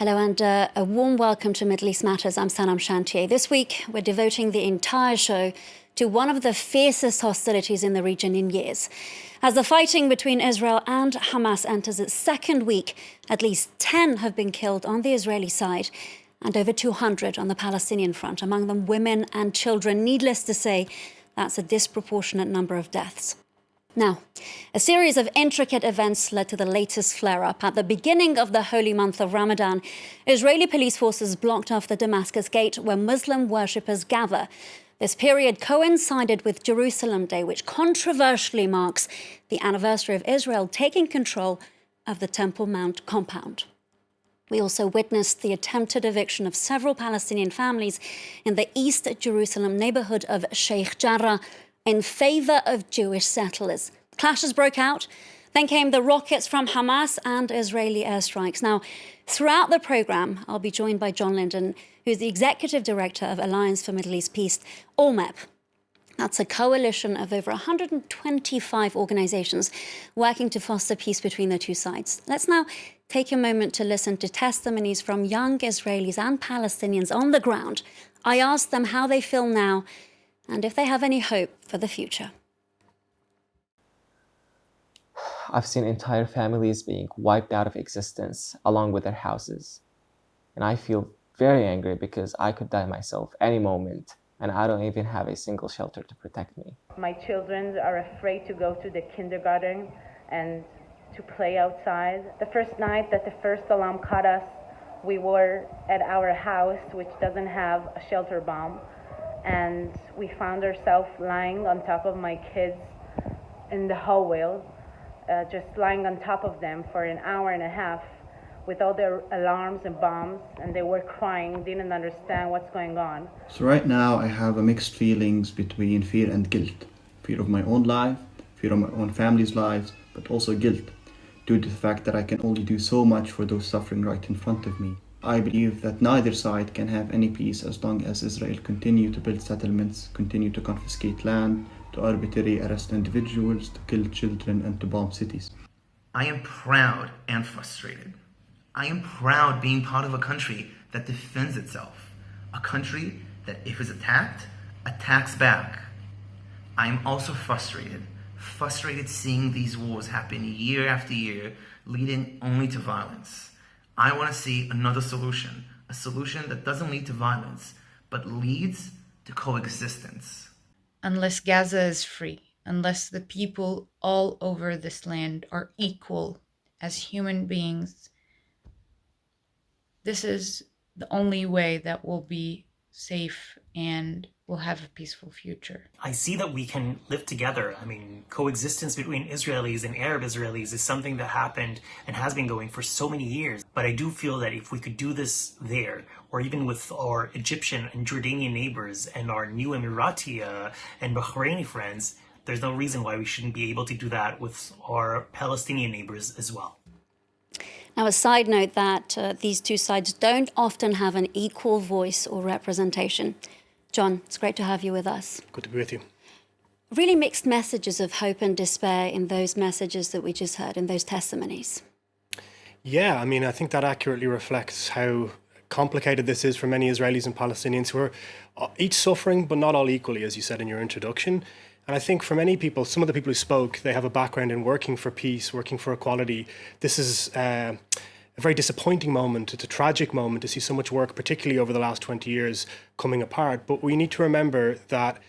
Hello and a warm welcome to Middle East Matters. I'm SANAM SHANTYAEI. This week, we're devoting the entire show to one of the fiercest hostilities in the region in years. As the fighting between Israel and Hamas enters its second week, at least 10 have been killed on the Israeli side and over 200 on the Palestinian front, among them women and children. Needless to say, that's a disproportionate number of deaths. Now, a series of intricate events led to the latest flare-up. At the beginning of the holy month of Ramadan, Israeli police forces blocked off the Damascus Gate where Muslim worshippers gather. This period coincided with Jerusalem Day, which controversially marks the anniversary of Israel taking control of the Temple Mount compound. We also witnessed the attempted eviction of several Palestinian families in the East Jerusalem neighborhood of Sheikh Jarrah in favor of Jewish settlers. Clashes broke out. Then came the rockets from Hamas and Israeli airstrikes. Now, throughout the programme, I'll be joined by John Lyndon, who's the Executive Director of Alliance for Middle East Peace, ALMEP. That's a coalition of over 125 organisations working to foster peace between the two sides. Let's now take a moment to listen to testimonies from young Israelis and Palestinians on the ground. I asked them how they feel now and if they have any hope for the future. I've seen entire families being wiped out of existence along with their houses. And I feel very angry because I could die myself any moment and I don't even have a single shelter to protect me. My children are afraid to go to the kindergarten and to play outside. The first night that the first alarm caught us, we were at our house, which doesn't have a shelter bomb. And we found ourselves lying on top of my kids in the hallway, just lying on top of them for an hour and a half with all their alarms and bombs, and they were crying, didn't understand what's going on. So right now I have a mixed feelings between fear and guilt. Fear of my own life, fear of my own family's lives, but also guilt due to the fact that I can only do so much for those suffering right in front of me. I believe that neither side can have any peace as long as Israel continue to build settlements, continue to confiscate land, to arbitrarily arrest individuals, to kill children, and to bomb cities. I am proud and frustrated. I am proud being part of a country that defends itself, a country that, if it's attacked, attacks back. I am also frustrated seeing these wars happen year after year, leading only to violence. I want to see another solution, a solution that doesn't lead to violence, but leads to coexistence. Unless Gaza is free, unless the people all over this land are equal as human beings, this is the only way that we'll be safe and we'll have a peaceful future. I see that we can live together. I mean, coexistence between Israelis and Arab Israelis is something that happened and has been going for so many years. But I do feel that if we could do this there, or even with our Egyptian and Jordanian neighbors and our new Emirati and Bahraini friends, there's no reason why we shouldn't be able to do that with our Palestinian neighbors as well. Now, a side note that these two sides don't often have an equal voice or representation. John, it's great to have you with us. Good to be with you. Really mixed messages of hope and despair in those messages that we just heard, in those testimonies. Yeah, I mean, I think that accurately reflects how complicated this is for many Israelis and Palestinians who are each suffering, but not all equally, as you said in your introduction. And I think for many people, some of the people who spoke, they have a background in working for peace, working for equality. This is a very disappointing moment. It's a tragic moment to see so much work, particularly over the last 20 years, coming apart. But we need to remember that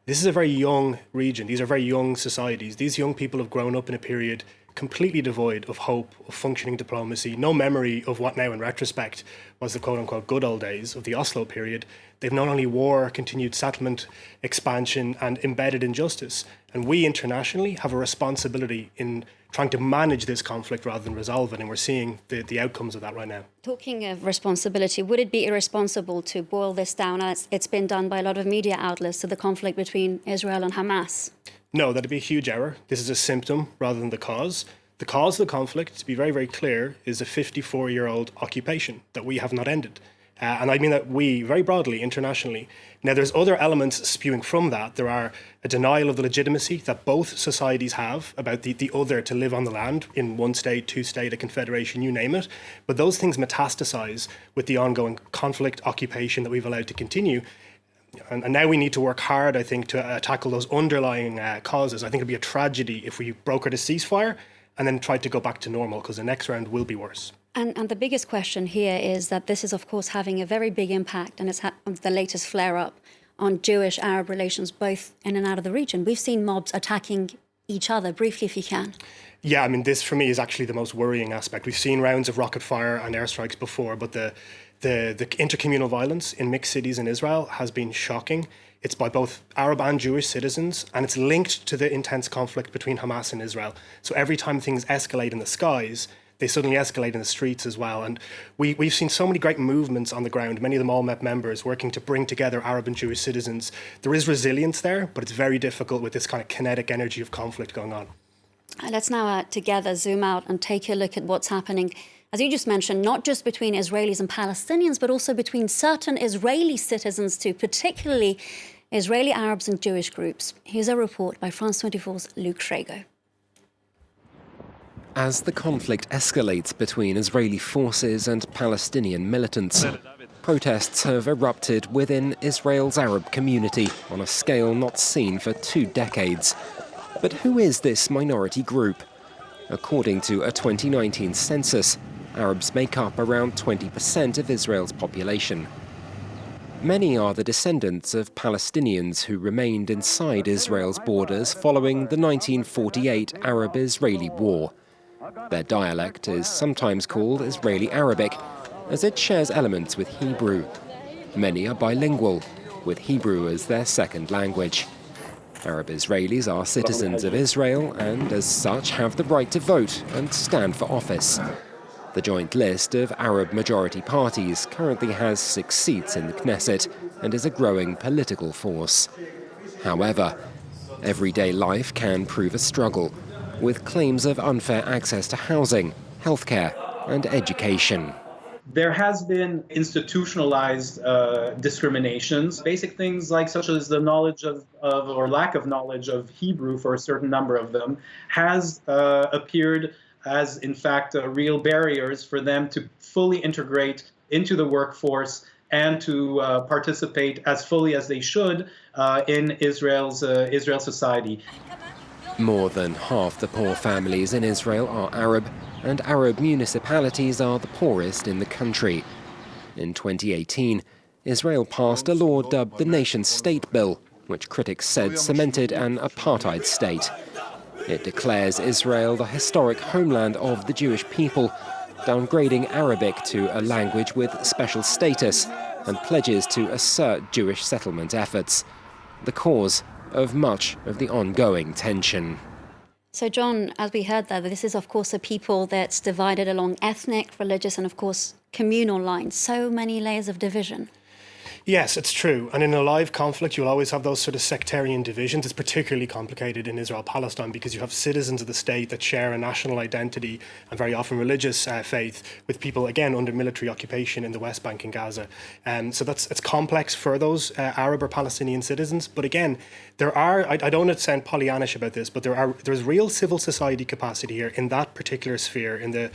this is a very young region. These are very young societies. These young people have grown up in a period completely devoid of hope, of functioning diplomacy, no memory of what now in retrospect was the quote-unquote good old days of the Oslo period. They've known only war, continued settlement, expansion and embedded injustice. And we internationally have a responsibility in trying to manage this conflict rather than resolve it. And we're seeing the outcomes of that right now. Talking of responsibility, would it be irresponsible to boil this down, as it's been done by a lot of media outlets, to the conflict between Israel and Hamas? No, that'd be a huge error. This is a symptom rather than the cause. The cause of the conflict, to be very, very clear, is a 54-year-old occupation that we have not ended. And I mean that we, very broadly, internationally. Now, there's other elements spewing from that. There are a denial of the legitimacy that both societies have about the other to live on the land in one state, two state, a confederation, you name it. But those things metastasize with the ongoing conflict, occupation that we've allowed to continue. And now we need to work hard, I think, to tackle those underlying causes. I think it'd be a tragedy if we brokered a ceasefire and then tried to go back to normal, because the next round will be worse. And the biggest question here is that this is, of course, having a very big impact, and it's the latest flare-up on Jewish-Arab relations, both in and out of the region. We've seen mobs attacking each other. Briefly, if you can. Yeah, I mean, this for me is actually the most worrying aspect. We've seen rounds of rocket fire and airstrikes before, but the inter-communal violence in mixed cities in Israel has been shocking. It's by both Arab and Jewish citizens, and it's linked to the intense conflict between Hamas and Israel. So every time things escalate in the skies, they suddenly escalate in the streets as well. And we've seen so many great movements on the ground, many of them all MEP members working to bring together Arab and Jewish citizens. There is resilience there, but it's very difficult with this kind of kinetic energy of conflict going on. Let's now together zoom out and take a look at what's happening, as you just mentioned, not just between Israelis and Palestinians, but also between certain Israeli citizens too, particularly Israeli Arabs and Jewish groups. Here's a report by France 24's Luke Schrago. As the conflict escalates between Israeli forces and Palestinian militants, protests have erupted within Israel's Arab community on a scale not seen for 2 decades. But who is this minority group? According to a 2019 census, Arabs make up around 20% of Israel's population. Many are the descendants of Palestinians who remained inside Israel's borders following the 1948 Arab-Israeli War. Their dialect is sometimes called Israeli Arabic, as it shares elements with Hebrew. Many are bilingual, with Hebrew as their second language. Arab Israelis are citizens of Israel and, as such, have the right to vote and stand for office. The joint list of Arab-majority parties currently has 6 seats in the Knesset and is a growing political force. However, everyday life can prove a struggle, with claims of unfair access to housing, healthcare, and education. There has been institutionalized discriminations, basic things like such as the knowledge of or lack of knowledge of Hebrew for a certain number of them has appeared as, in fact, real barriers for them to fully integrate into the workforce and to participate as fully as they should in Israel's society. More than half the poor families in Israel are Arab, and Arab municipalities are the poorest in the country. In 2018, Israel passed a law dubbed the Nation State Bill, which critics said cemented an apartheid state. It declares Israel the historic homeland of the Jewish people, downgrading Arabic to a language with special status, and pledges to assert Jewish settlement efforts. The cause of much of the ongoing tension. So, John, as we heard there, this is, of course, a people that's divided along ethnic, religious, and, of course, communal lines. So many layers of division. Yes, it's true. And in a live conflict, you'll always have those sort of sectarian divisions. It's particularly complicated in Israel-Palestine because you have citizens of the state that share a national identity and very often religious faith with people, again, under military occupation in the West Bank and Gaza. So it's complex for those Arab or Palestinian citizens. But again, there are, I don't want to sound Pollyannish about this, but there's real civil society capacity here in that particular sphere, in the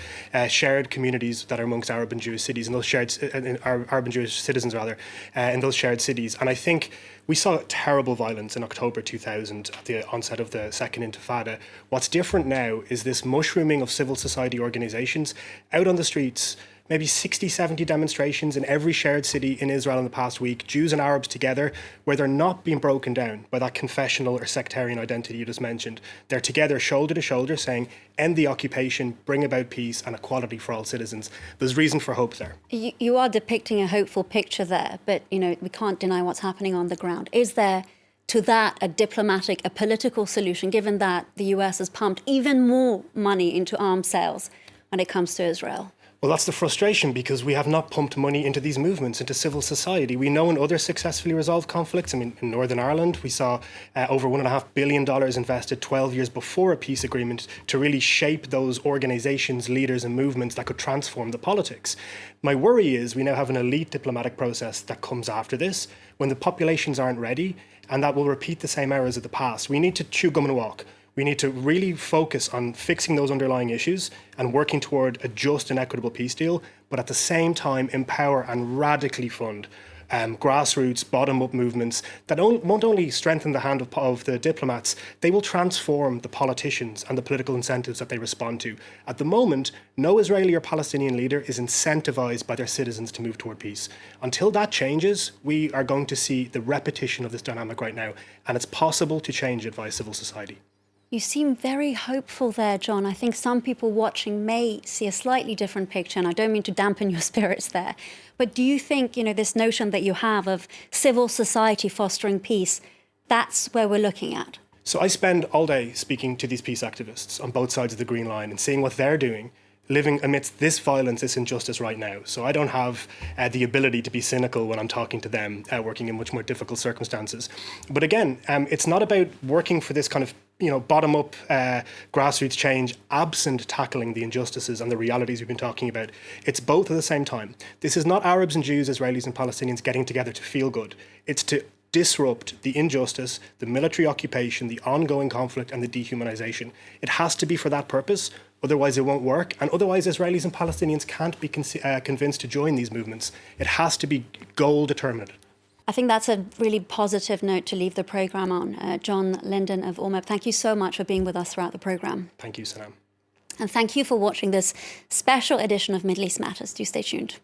shared communities that are amongst Arab and Jewish cities, and those shared, Arab and Jewish citizens rather, in those shared cities. And I think we saw terrible violence in October 2000 at the onset of the Second Intifada. What's different now is this mushrooming of civil society organizations out on the streets, maybe 60, 70 demonstrations in every shared city in Israel in the past week, Jews and Arabs together, where they're not being broken down by that confessional or sectarian identity you just mentioned. They're together shoulder to shoulder saying, end the occupation, bring about peace and equality for all citizens. There's reason for hope there. You are depicting a hopeful picture there, but we can't deny what's happening on the ground. Is there to that a diplomatic, a political solution, given that the US has pumped even more money into arms sales when it comes to Israel? Well, that's the frustration, because we have not pumped money into these movements, into civil society. We know in other successfully resolved conflicts, I mean, in Northern Ireland, we saw over $1.5 billion invested 12 years before a peace agreement to really shape those organizations, leaders and movements that could transform the politics. My worry is we now have an elite diplomatic process that comes after this when the populations aren't ready, and that will repeat the same errors of the past. We need to chew gum and walk. We need to really focus on fixing those underlying issues and working toward a just and equitable peace deal, but at the same time empower and radically fund grassroots, bottom-up movements that won't only strengthen the hand of the diplomats, they will transform the politicians and the political incentives that they respond to. At the moment, no Israeli or Palestinian leader is incentivized by their citizens to move toward peace. Until that changes, we are going to see the repetition of this dynamic right now, and it's possible to change it via civil society. You seem very hopeful there, John. I think some people watching may see a slightly different picture, and I don't mean to dampen your spirits there. But do you think, this notion that you have of civil society fostering peace, that's where we're looking at? So I spend all day speaking to these peace activists on both sides of the Green Line and seeing what they're doing, living amidst this violence, this injustice right now. So I don't have the ability to be cynical when I'm talking to them, working in much more difficult circumstances. But again, it's not about working for this kind of bottom-up grassroots change absent tackling the injustices and the realities we've been talking about. It's both at the same time. This is not Arabs and Jews, Israelis and Palestinians getting together to feel good. It's to disrupt the injustice, the military occupation, the ongoing conflict and the dehumanization. It has to be for that purpose, otherwise it won't work, and otherwise Israelis and Palestinians can't be convinced to join these movements. It has to be goal-determined. I think that's a really positive note to leave the programme on. John Lyndon of URMEP, thank you so much for being with us throughout the programme. Thank you, SANAM. And thank you for watching this special edition of Middle East Matters. Do stay tuned.